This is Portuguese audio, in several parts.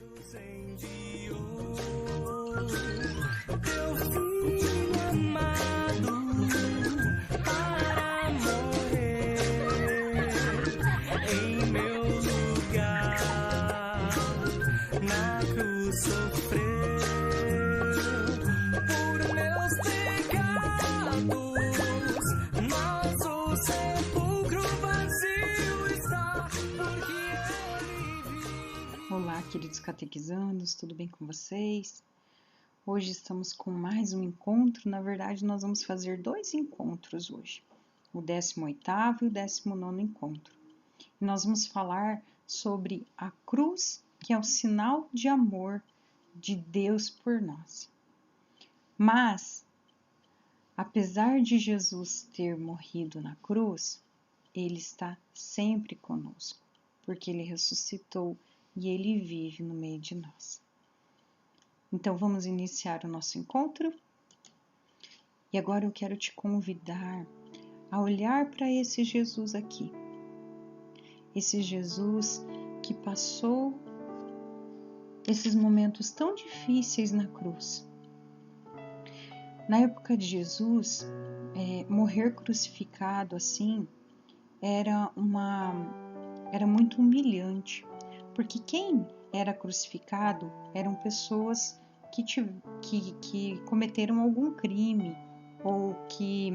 Deus enviou teu filho amado para morrer em meu lugar, na cruz sofreu por meus pecados, mas o sepulcro vazio está, porque ele vive. Olá, queridos catequizandos, tudo bem com vocês? Hoje estamos com mais um encontro, na verdade nós vamos fazer 2 encontros hoje, o 18º e o 19º encontro. E nós vamos falar sobre a cruz, que é o sinal de amor de Deus por nós. Mas, apesar de Jesus ter morrido na cruz, Ele está sempre conosco, porque Ele ressuscitou e Ele vive no meio de nós. Então vamos iniciar o nosso encontro? E agora eu quero te convidar a olhar para esse Jesus aqui. Esse Jesus que passou esses momentos tão difíceis na cruz. Na época de Jesus, morrer crucificado assim era muito humilhante, porque quem era crucificado eram pessoas que cometeram algum crime ou que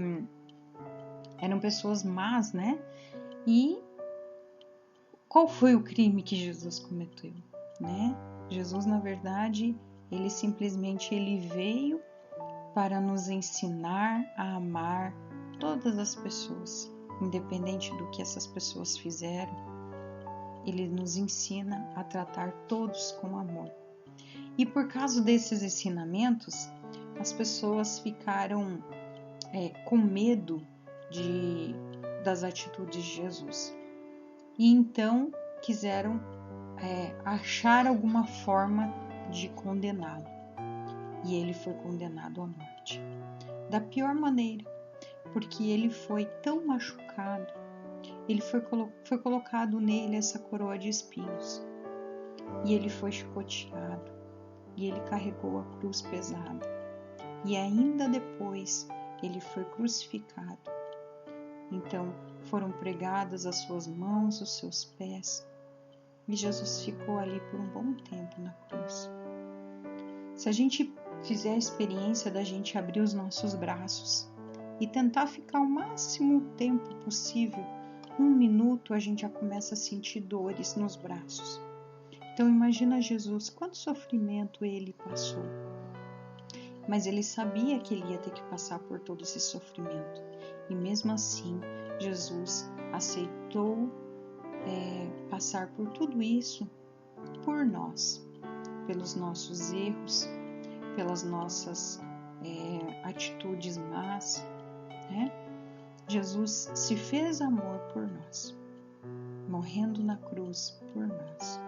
eram pessoas más, né? E qual foi o crime que Jesus cometeu, né? Jesus, na verdade, ele veio para nos ensinar a amar todas as pessoas, independente do que essas pessoas fizeram. Ele nos ensina a tratar todos com amor. E por causa desses ensinamentos, as pessoas ficaram com medo das atitudes de Jesus. E então quiseram achar alguma forma de condená-lo. E ele foi condenado à morte. Da pior maneira, porque ele foi tão machucado. Ele foi colocado nele essa coroa de espinhos. E ele foi chicoteado. E ele carregou a cruz pesada. E ainda depois ele foi crucificado. Então foram pregadas as suas mãos, os seus pés. E Jesus ficou ali por um bom tempo na cruz. Se a gente fizer a experiência da gente abrir os nossos braços e tentar ficar o máximo tempo possível, 1 minuto a gente já começa a sentir dores nos braços. Então imagina Jesus, quanto sofrimento ele passou. Mas ele sabia que ele ia ter que passar por todo esse sofrimento. E mesmo assim, Jesus aceitou passar por tudo isso por nós, pelos nossos erros, pelas nossas atitudes más, né? Jesus se fez amor por nós, morrendo na cruz por nós.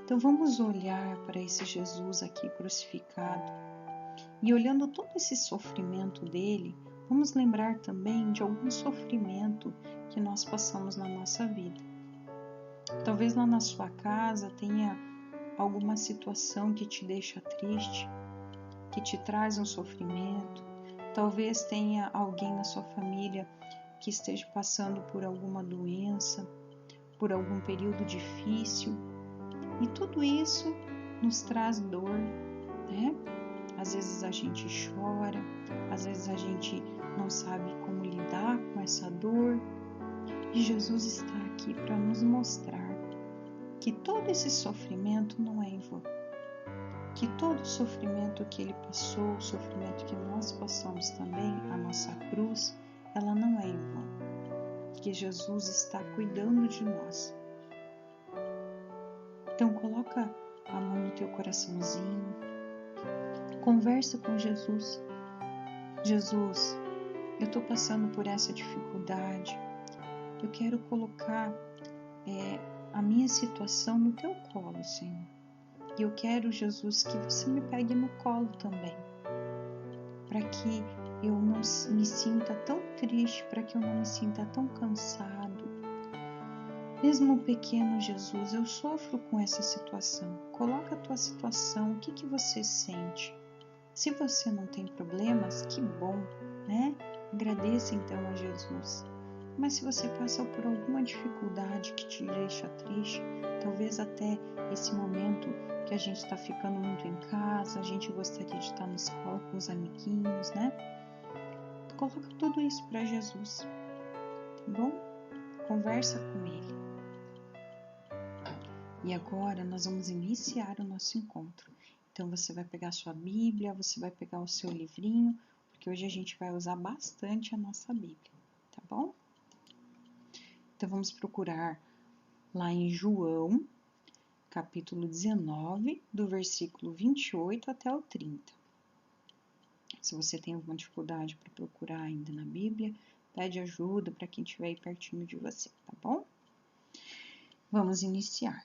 Então vamos olhar para esse Jesus aqui crucificado e olhando todo esse sofrimento dele, vamos lembrar também de algum sofrimento que nós passamos na nossa vida. Talvez lá na sua casa tenha alguma situação que te deixa triste, que te traz um sofrimento. Talvez tenha alguém na sua família que esteja passando por alguma doença, por algum período difícil. E tudo isso nos traz dor, né? Às vezes a gente chora, às vezes a gente não sabe como lidar com essa dor. E Jesus está aqui para nos mostrar que todo esse sofrimento não é em vão. Que todo o sofrimento que ele passou, o sofrimento que nós passamos também, a nossa cruz, ela não é em vão. Que Jesus está cuidando de nós. Então coloca a mão no teu coraçãozinho, conversa com Jesus. Jesus, eu estou passando por essa dificuldade, eu quero colocar a minha situação no teu colo, Senhor. E eu quero, Jesus, que você me pegue no colo também, para que eu não me sinta tão triste, para que eu não me sinta tão cansado. Mesmo pequeno Jesus, eu sofro com essa situação. Coloca a tua situação, o que você sente? Se você não tem problemas, que bom, né? Agradeça então a Jesus. Mas se você passa por alguma dificuldade que te deixa triste, talvez até esse momento que a gente está ficando muito em casa, a gente gostaria de estar na escola com os amiguinhos, né? Coloca tudo isso para Jesus, tá bom? Conversa com Ele. E agora nós vamos iniciar o nosso encontro. Então você vai pegar a sua Bíblia, você vai pegar o seu livrinho, porque hoje a gente vai usar bastante a nossa Bíblia, tá bom? Então vamos procurar lá em João, capítulo 19, do versículo 28 até o 30. Se você tem alguma dificuldade para procurar ainda na Bíblia, pede ajuda para quem estiver aí pertinho de você, tá bom? Vamos iniciar.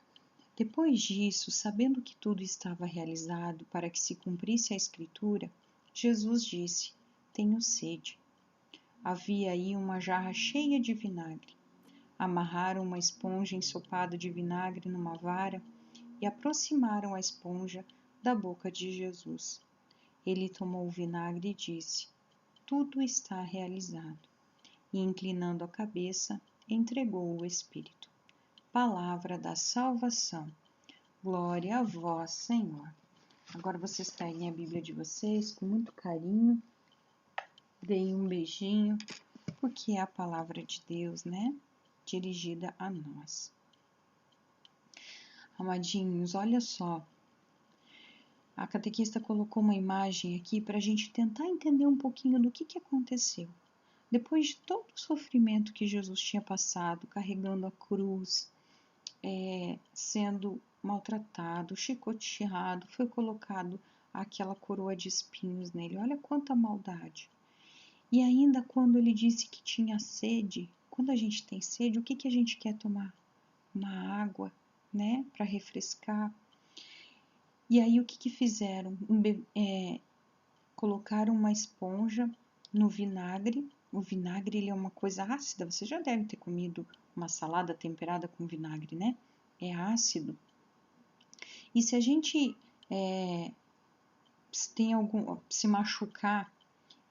Depois disso, sabendo que tudo estava realizado para que se cumprisse a Escritura, Jesus disse: Tenho sede. Havia aí uma jarra cheia de vinagre. Amarraram uma esponja ensopada de vinagre numa vara e aproximaram a esponja da boca de Jesus. Ele tomou o vinagre e disse: Tudo está realizado. E, inclinando a cabeça, entregou o Espírito. Palavra da salvação. Glória a vós, Senhor. Agora vocês peguem a Bíblia de vocês com muito carinho, deem um beijinho, porque é a palavra de Deus, né? Dirigida a nós. Amadinhos, olha só. A catequista colocou uma imagem aqui para a gente tentar entender um pouquinho do que aconteceu. Depois de todo o sofrimento que Jesus tinha passado, carregando a cruz, sendo maltratado, chicoteado, foi colocado aquela coroa de espinhos nele. Olha quanta maldade. E ainda quando ele disse que tinha sede, quando a gente tem sede, o que a gente quer tomar? Uma água, né, para refrescar. E aí o que fizeram? Colocaram uma esponja no vinagre. O vinagre ele é uma coisa ácida, você já deve ter comido uma salada temperada com vinagre, né? É ácido. E se a gente se machucar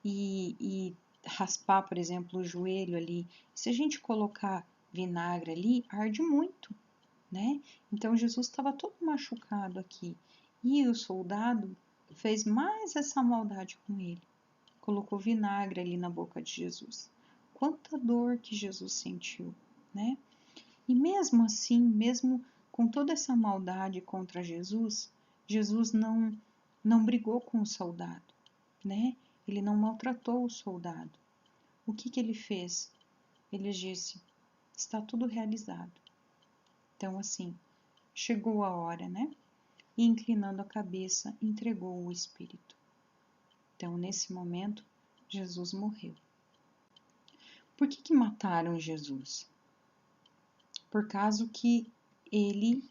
e raspar, por exemplo, o joelho ali, se a gente colocar vinagre ali, arde muito, né? Então Jesus estava todo machucado aqui e o soldado fez mais essa maldade com ele, colocou vinagre ali na boca de Jesus. Quanta dor que Jesus sentiu, né? E mesmo assim, mesmo com toda essa maldade contra Jesus, Jesus não brigou com o soldado, né? Ele não maltratou o soldado. O que ele fez? Ele disse: está tudo realizado. Então, assim, chegou a hora, né? E inclinando a cabeça, entregou o Espírito. Então, nesse momento, Jesus morreu. Por que mataram Jesus? Por causa que ele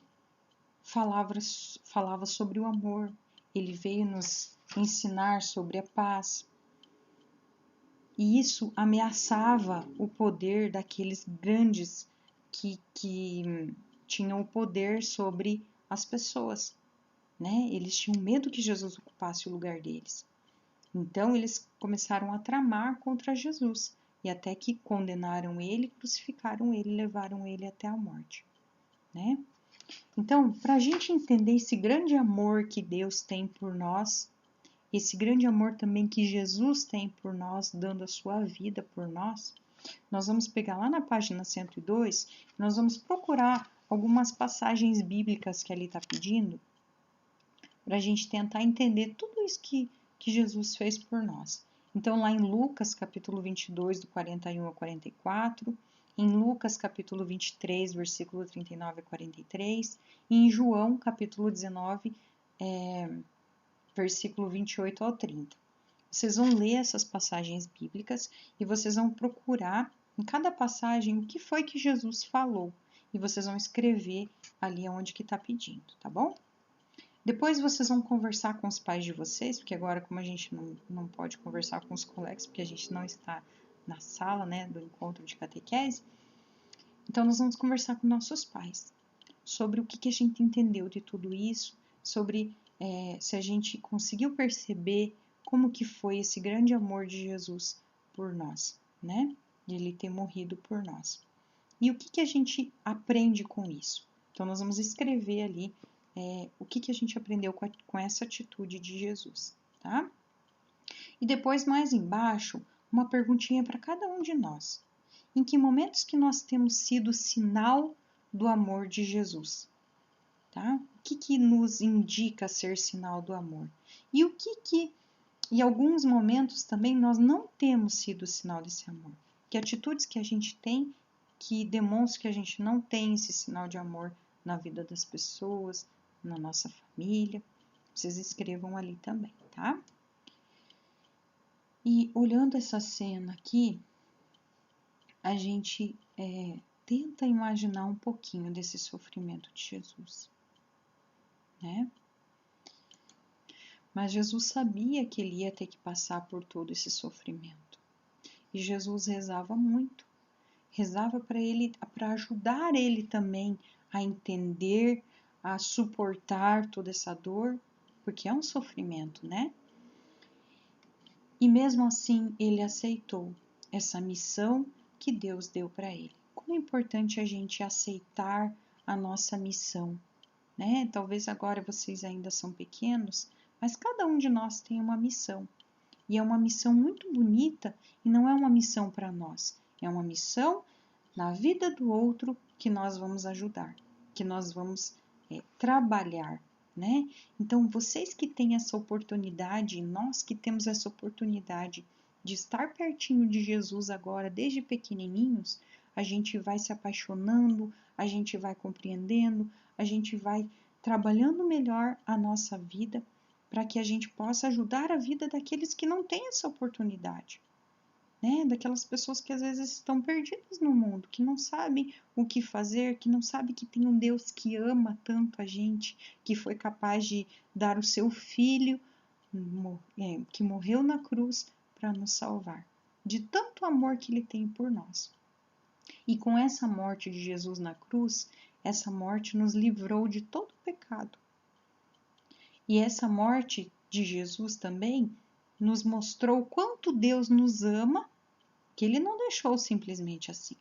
falava sobre o amor. Ele veio nos ensinar sobre a paz. E isso ameaçava o poder daqueles grandes que tinham o poder sobre as pessoas, né? Eles tinham medo que Jesus ocupasse o lugar deles. Então eles começaram a tramar contra Jesus e até que condenaram ele, crucificaram ele e levaram ele até a morte, né? Então, para a gente entender esse grande amor que Deus tem por nós, esse grande amor também que Jesus tem por nós, dando a sua vida por nós, nós vamos pegar lá na página 102, nós vamos procurar algumas passagens bíblicas que ali está pedindo, para a gente tentar entender tudo isso que Jesus fez por nós. Então, lá em Lucas, capítulo 22, do 41 ao 44, em Lucas, capítulo 23, versículo 39 a 43, e em João, capítulo 19, versículo 28 ao 30. Vocês vão ler essas passagens bíblicas e vocês vão procurar em cada passagem o que foi que Jesus falou. E vocês vão escrever ali onde que está pedindo, tá bom? Depois vocês vão conversar com os pais de vocês, porque agora como a gente não pode conversar com os colegas, porque a gente não está na sala, né, do encontro de catequese, Então, nós vamos conversar com nossos pais sobre o que a gente entendeu de tudo isso, sobre se a gente conseguiu perceber como que foi esse grande amor de Jesus por nós, né? De ele ter morrido por nós. E o que a gente aprende com isso? Então, nós vamos escrever ali o que a gente aprendeu com essa atitude de Jesus, tá? E depois, mais embaixo, uma perguntinha para cada um de nós. Em que momentos que nós temos sido sinal do amor de Jesus? Tá? O que nos indica ser sinal do amor? E o que em alguns momentos também nós não temos sido sinal desse amor? Que atitudes que a gente tem que demonstram que a gente não tem esse sinal de amor na vida das pessoas, na nossa família? Vocês escrevam ali também, tá? E olhando essa cena aqui, a gente tenta imaginar um pouquinho desse sofrimento de Jesus, né? Mas Jesus sabia que ele ia ter que passar por todo esse sofrimento. E Jesus rezava muito. Rezava para ele, para ajudar ele também a entender, a suportar toda essa dor, porque é um sofrimento, né? E mesmo assim, ele aceitou essa missão que Deus deu para ele. Como é importante a gente aceitar a nossa missão, né? Talvez agora vocês ainda são pequenos, mas cada um de nós tem uma missão. E é uma missão muito bonita e não é uma missão para nós. É uma missão na vida do outro que nós vamos ajudar, que nós vamos trabalhar, né? Então, vocês que têm essa oportunidade, nós que temos essa oportunidade de estar pertinho de Jesus agora, desde pequenininhos, a gente vai se apaixonando, a gente vai compreendendo, a gente vai trabalhando melhor a nossa vida para que a gente possa ajudar a vida daqueles que não têm essa oportunidade, né? Daquelas pessoas que às vezes estão perdidas no mundo, que não sabem o que fazer, que não sabem que tem um Deus que ama tanto a gente, que foi capaz de dar o seu filho, que morreu na cruz para nos salvar, de tanto amor que ele tem por nós. E com essa morte de Jesus na cruz, essa morte nos livrou de todo o pecado. E essa morte de Jesus também nos mostrou quanto Deus nos ama, que ele não deixou simplesmente assim.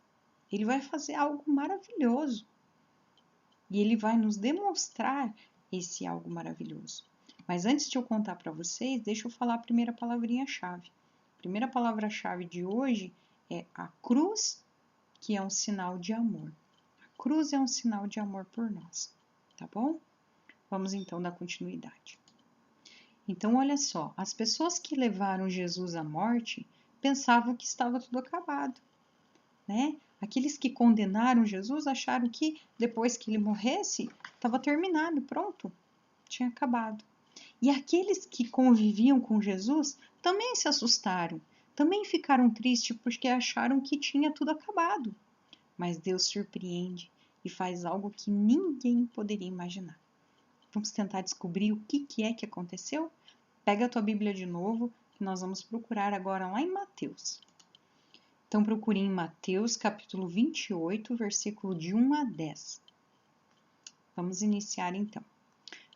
Ele vai fazer algo maravilhoso. E ele vai nos demonstrar esse algo maravilhoso. Mas antes de eu contar para vocês, deixa eu falar a primeira palavrinha-chave. A primeira palavra-chave de hoje é a cruz, que é um sinal de amor. A cruz é um sinal de amor por nós, tá bom? Vamos então dar continuidade. Então, olha só, as pessoas que levaram Jesus à morte pensavam que estava tudo acabado, né? Aqueles que condenaram Jesus acharam que depois que ele morresse, estava terminado, pronto, tinha acabado. E aqueles que conviviam com Jesus também se assustaram, também ficaram tristes porque acharam que tinha tudo acabado. Mas Deus surpreende e faz algo que ninguém poderia imaginar. Vamos tentar descobrir o que é que aconteceu? Pega a tua Bíblia de novo, que nós vamos procurar agora lá em Mateus. Então, procure em Mateus, capítulo 28, versículo de 1 a 10. Vamos iniciar então.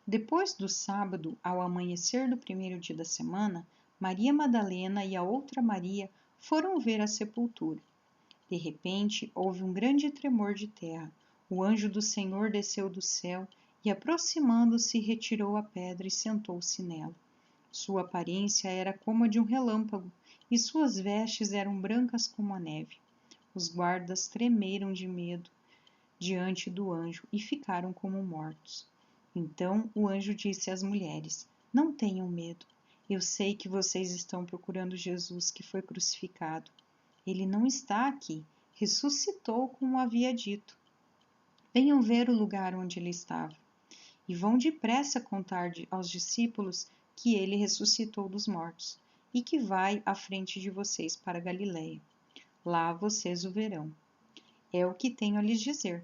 Depois do sábado, ao amanhecer do primeiro dia da semana, Maria Madalena e a outra Maria foram ver a sepultura. De repente, houve um grande tremor de terra. O anjo do Senhor desceu do céu e, aproximando-se, retirou a pedra e sentou-se nela. Sua aparência era como a de um relâmpago, e suas vestes eram brancas como a neve. Os guardas tremeram de medo diante do anjo e ficaram como mortos. Então o anjo disse às mulheres: Não tenham medo. Eu sei que vocês estão procurando Jesus que foi crucificado. Ele não está aqui. Ressuscitou como havia dito. Venham ver o lugar onde ele estava. E vão depressa contar aos discípulos que ele ressuscitou dos mortos e que vai à frente de vocês para Galiléia. Lá vocês o verão. É o que tenho a lhes dizer.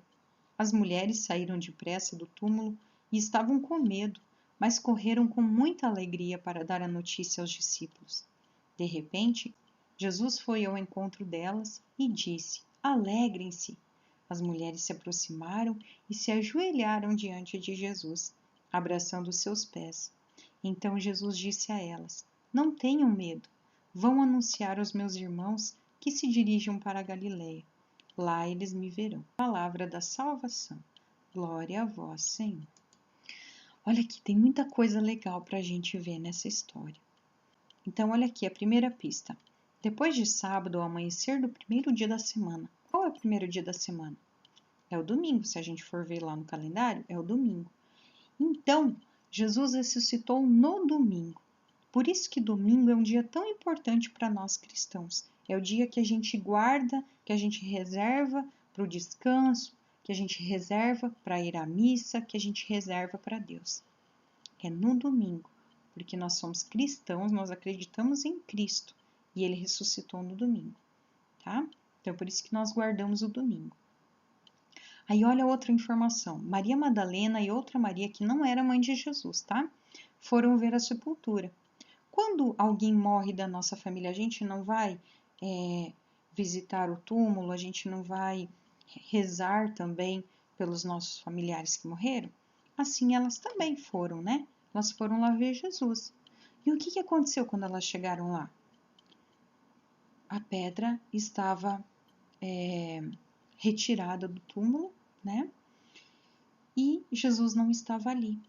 As mulheres saíram depressa do túmulo e estavam com medo, mas correram com muita alegria para dar a notícia aos discípulos. De repente, Jesus foi ao encontro delas e disse: Alegrem-se. As mulheres se aproximaram e se ajoelharam diante de Jesus, abraçando seus pés. Então Jesus disse a elas: Não tenham medo. Vão anunciar aos meus irmãos que se dirijam para a Galiléia. Lá eles me verão. Palavra da salvação. Glória a vós, Senhor. Olha aqui, tem muita coisa legal para a gente ver nessa história. Então, olha aqui a primeira pista. Depois de sábado, ao amanhecer do primeiro dia da semana. Qual é o primeiro dia da semana? É o domingo. Se a gente for ver lá no calendário, é o domingo. Então, Jesus ressuscitou no domingo. Por isso que domingo é um dia tão importante para nós cristãos. É o dia que a gente guarda, que a gente reserva para o descanso, que a gente reserva para ir à missa, que a gente reserva para Deus. É no domingo, porque nós somos cristãos, nós acreditamos em Cristo e Ele ressuscitou no domingo, tá? Então, por isso que nós guardamos o domingo. Aí, olha outra informação. Maria Madalena e outra Maria, que não era mãe de Jesus, tá? Foram ver a sepultura. Quando alguém morre da nossa família, a gente não vai visitar o túmulo, a gente não vai rezar também pelos nossos familiares que morreram? Assim elas também foram, né? Elas foram lá ver Jesus. E o que aconteceu quando elas chegaram lá? A pedra estava retirada do túmulo, né? E Jesus não estava ali.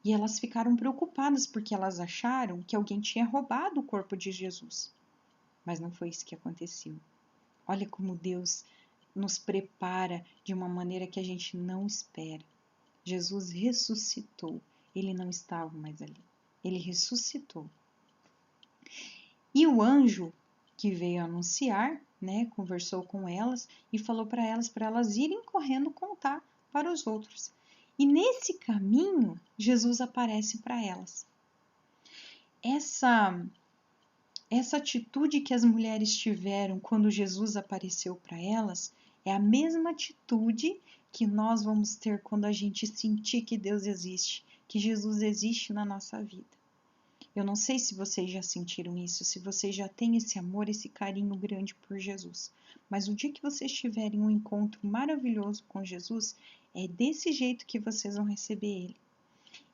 E elas ficaram preocupadas porque elas acharam que alguém tinha roubado o corpo de Jesus. Mas não foi isso que aconteceu. Olha como Deus nos prepara de uma maneira que a gente não espera. Jesus ressuscitou. Ele não estava mais ali. Ele ressuscitou. E o anjo que veio anunciar, né, conversou com elas e falou para elas irem correndo contar para os outros. E nesse caminho, Jesus aparece para elas. Essa atitude que as mulheres tiveram quando Jesus apareceu para elas é a mesma atitude que nós vamos ter quando a gente sentir que Deus existe, que Jesus existe na nossa vida. Eu não sei se vocês já sentiram isso, se vocês já têm esse amor, esse carinho grande por Jesus. Mas o dia que vocês tiverem um encontro maravilhoso com Jesus, é desse jeito que vocês vão receber Ele.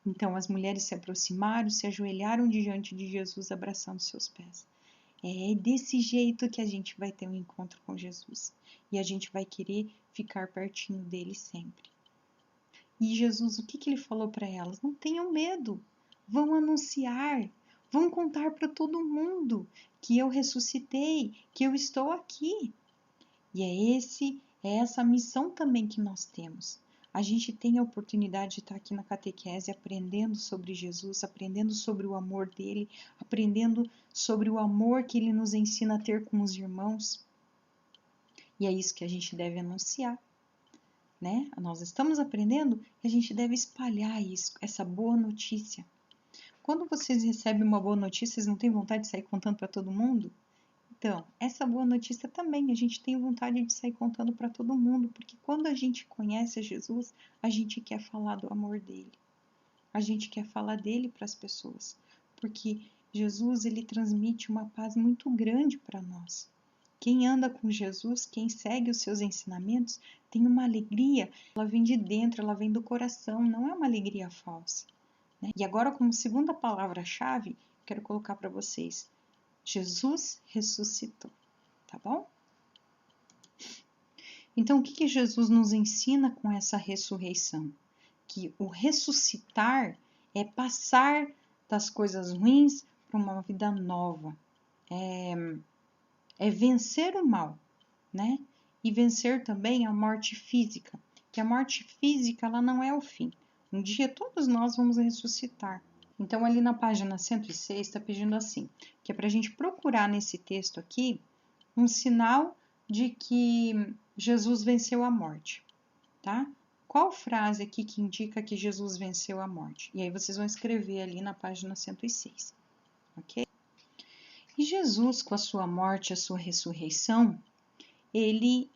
Então as mulheres se aproximaram, se ajoelharam diante de Jesus, abraçando seus pés. É desse jeito que a gente vai ter um encontro com Jesus. E a gente vai querer ficar pertinho dele sempre. E Jesus, o que ele falou para elas? Não tenham medo. Vão anunciar, vão contar para todo mundo que eu ressuscitei, que eu estou aqui. E é essa missão também que nós temos. A gente tem a oportunidade de estar aqui na catequese aprendendo sobre Jesus, aprendendo sobre o amor dele, aprendendo sobre o amor que ele nos ensina a ter com os irmãos. E é isso que a gente deve anunciar, né? Nós estamos aprendendo e a gente deve espalhar isso, essa boa notícia. Quando vocês recebem uma boa notícia, vocês não têm vontade de sair contando para todo mundo? Então, essa boa notícia também, a gente tem vontade de sair contando para todo mundo, porque quando a gente conhece Jesus, a gente quer falar do amor dele. A gente quer falar dele para as pessoas, porque Jesus, ele transmite uma paz muito grande para nós. Quem anda com Jesus, quem segue os seus ensinamentos, tem uma alegria, ela vem de dentro, ela vem do coração, não é uma alegria falsa. Né? E agora, como segunda palavra-chave, quero colocar para vocês: Jesus ressuscitou, tá bom? Então, o que Jesus nos ensina com essa ressurreição? Que o ressuscitar é passar das coisas ruins para uma vida nova. É vencer o mal, né? E vencer também a morte física. Que a morte física, ela não é o fim. Um dia todos nós vamos ressuscitar. Então, ali na página 106, está pedindo assim, que é para a gente procurar nesse texto aqui um sinal de que Jesus venceu a morte, tá? Qual frase aqui que indica que Jesus venceu a morte? E aí vocês vão escrever ali na página 106, ok? E Jesus, com a sua morte, a sua ressurreição, ele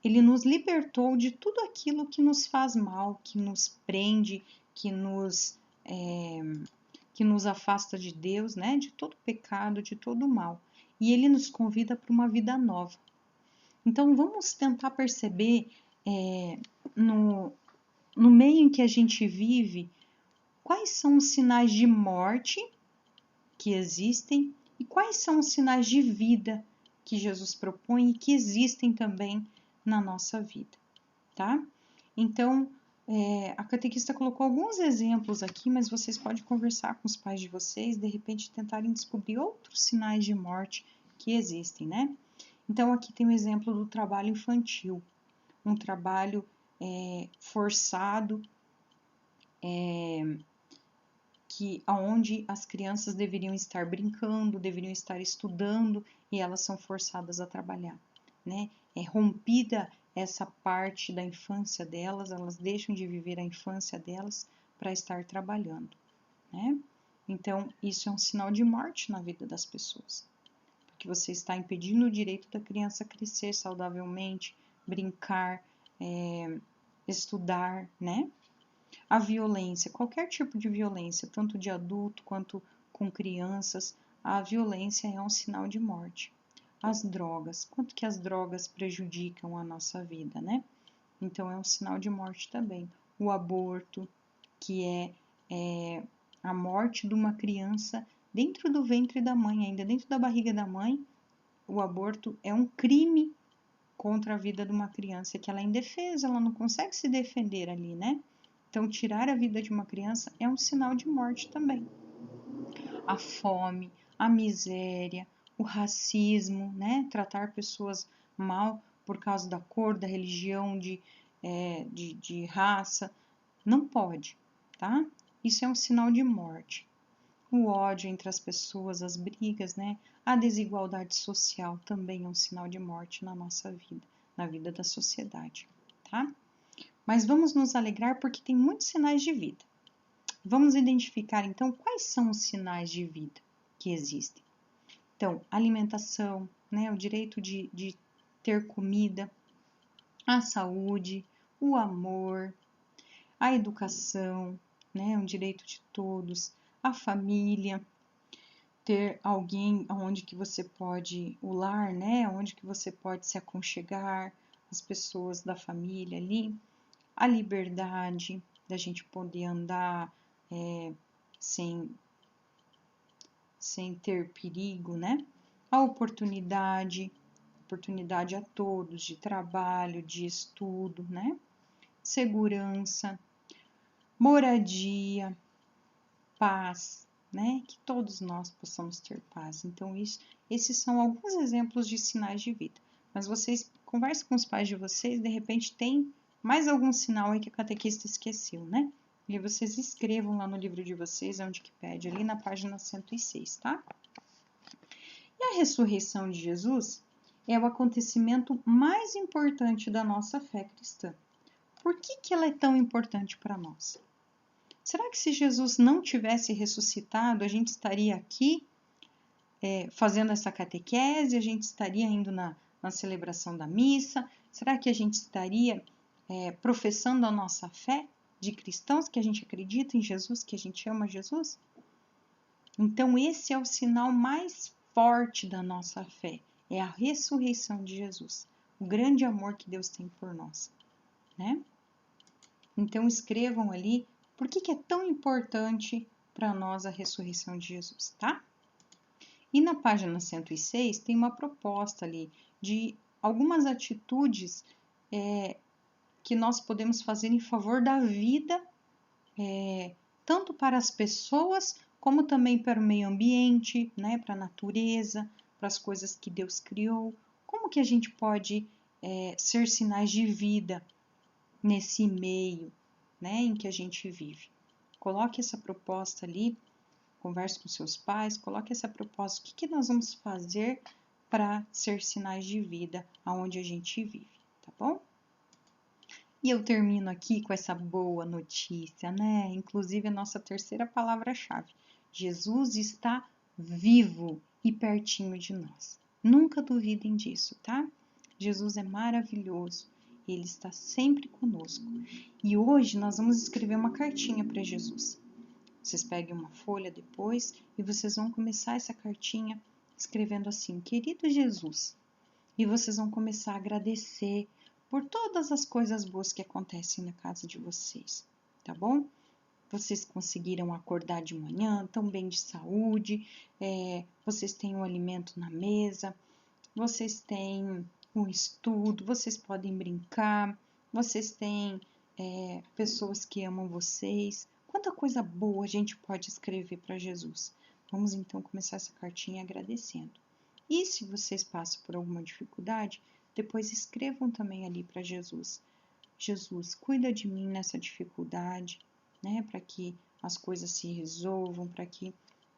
nos libertou de tudo aquilo que nos faz mal, que nos prende, que nos afasta de Deus, né? De todo pecado, de todo mal. E ele nos convida para uma vida nova. Então, vamos tentar perceber no meio em que a gente vive, quais são os sinais de morte que existem e quais são os sinais de vida que Jesus propõe e que existem também na nossa vida, tá? Então, a catequista colocou alguns exemplos aqui, mas vocês podem conversar com os pais de vocês, de repente tentarem descobrir outros sinais de morte que existem, né? Então, aqui tem o exemplo do trabalho infantil, um trabalho forçado, que aonde as crianças deveriam estar brincando, deveriam estar estudando e elas são forçadas a trabalhar, né? É rompida essa parte da infância delas, elas deixam de viver a infância delas para estar trabalhando, né? Então, isso é um sinal de morte na vida das pessoas, porque você está impedindo o direito da criança crescer saudavelmente, brincar, estudar, né? A violência, qualquer tipo de violência, tanto de adulto quanto com crianças, a violência é um sinal de morte. As drogas, quanto que as drogas prejudicam a nossa vida, né? Então é um sinal de morte também. O aborto, que é a morte de uma criança dentro do ventre da mãe, ainda dentro da barriga da mãe, o aborto é um crime contra a vida de uma criança, que ela é indefesa, ela não consegue se defender ali, né? Então, tirar a vida de uma criança é um sinal de morte também. A fome, a miséria, o racismo, né? Tratar pessoas mal por causa da cor, da religião, de raça, não pode, tá? Isso é um sinal de morte. O ódio entre as pessoas, as brigas, né? A desigualdade social também é um sinal de morte na nossa vida, na vida da sociedade, tá? Mas vamos nos alegrar porque tem muitos sinais de vida. Vamos identificar então quais são os sinais de vida que existem. Então, alimentação, né, o direito de ter comida, a saúde, o amor, a educação, né, um direito de todos, a família, ter alguém onde que você pode, o lar, né, onde que você pode se aconchegar, as pessoas da família ali, a liberdade da gente poder andar sem ter perigo, né? A oportunidade a todos de trabalho, de estudo, né? Segurança, moradia, paz, né? Que todos nós possamos ter paz. Então, esses são alguns exemplos de sinais de vida. Mas vocês conversem com os pais de vocês, de repente tem mais algum sinal aí que a catequista esqueceu, né? E vocês escrevam lá no livro de vocês, onde que pede, ali na página 106, tá? E a ressurreição de Jesus é o acontecimento mais importante da nossa fé cristã. Por que ela é tão importante para nós? Será que se Jesus não tivesse ressuscitado, a gente estaria aqui fazendo essa catequese, a gente estaria indo na celebração da missa? Será que a gente estaria professando a nossa fé de cristãos, que a gente acredita em Jesus, que a gente ama Jesus? Então, esse é o sinal mais forte da nossa fé, é a ressurreição de Jesus, o grande amor que Deus tem por nós, né? Então, escrevam ali por que é tão importante para nós a ressurreição de Jesus, tá? E na página 106 tem uma proposta ali de algumas atitudes que nós podemos fazer em favor da vida, tanto para as pessoas, como também para o meio ambiente, né, para a natureza, para as coisas que Deus criou. Como que a gente pode ser sinais de vida nesse meio, né, em que a gente vive? Coloque essa proposta ali, converse com seus pais, coloque essa proposta. O que nós vamos fazer para ser sinais de vida aonde a gente vive, tá bom? E eu termino aqui com essa boa notícia, né? Inclusive a nossa terceira palavra-chave. Jesus está vivo e pertinho de nós. Nunca duvidem disso, tá? Jesus é maravilhoso. Ele está sempre conosco. E hoje nós vamos escrever uma cartinha para Jesus. Vocês peguem uma folha depois e vocês vão começar essa cartinha escrevendo assim: Querido Jesus, e vocês vão começar a agradecer por todas as coisas boas que acontecem na casa de vocês, tá bom? Vocês conseguiram acordar de manhã, estão bem de saúde, vocês têm um alimento na mesa, vocês têm um estudo, vocês podem brincar, vocês têm pessoas que amam vocês. Quanta coisa boa a gente pode escrever para Jesus. Vamos então começar essa cartinha agradecendo. E se vocês passam por alguma dificuldade, depois escrevam também ali para Jesus. Jesus, cuida de mim nessa dificuldade, né? Para que as coisas se resolvam, para que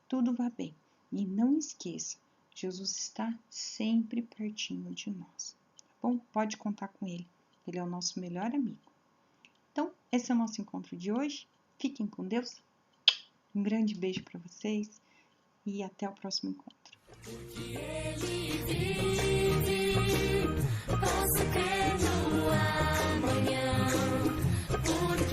tudo vá bem. E não esqueça, Jesus está sempre pertinho de nós. Tá bom? Pode contar com Ele. Ele é o nosso melhor amigo. Então, esse é o nosso encontro de hoje. Fiquem com Deus. Um grande beijo para vocês e até o próximo encontro. Porque Ele vive, posso crer no amanhã. Porque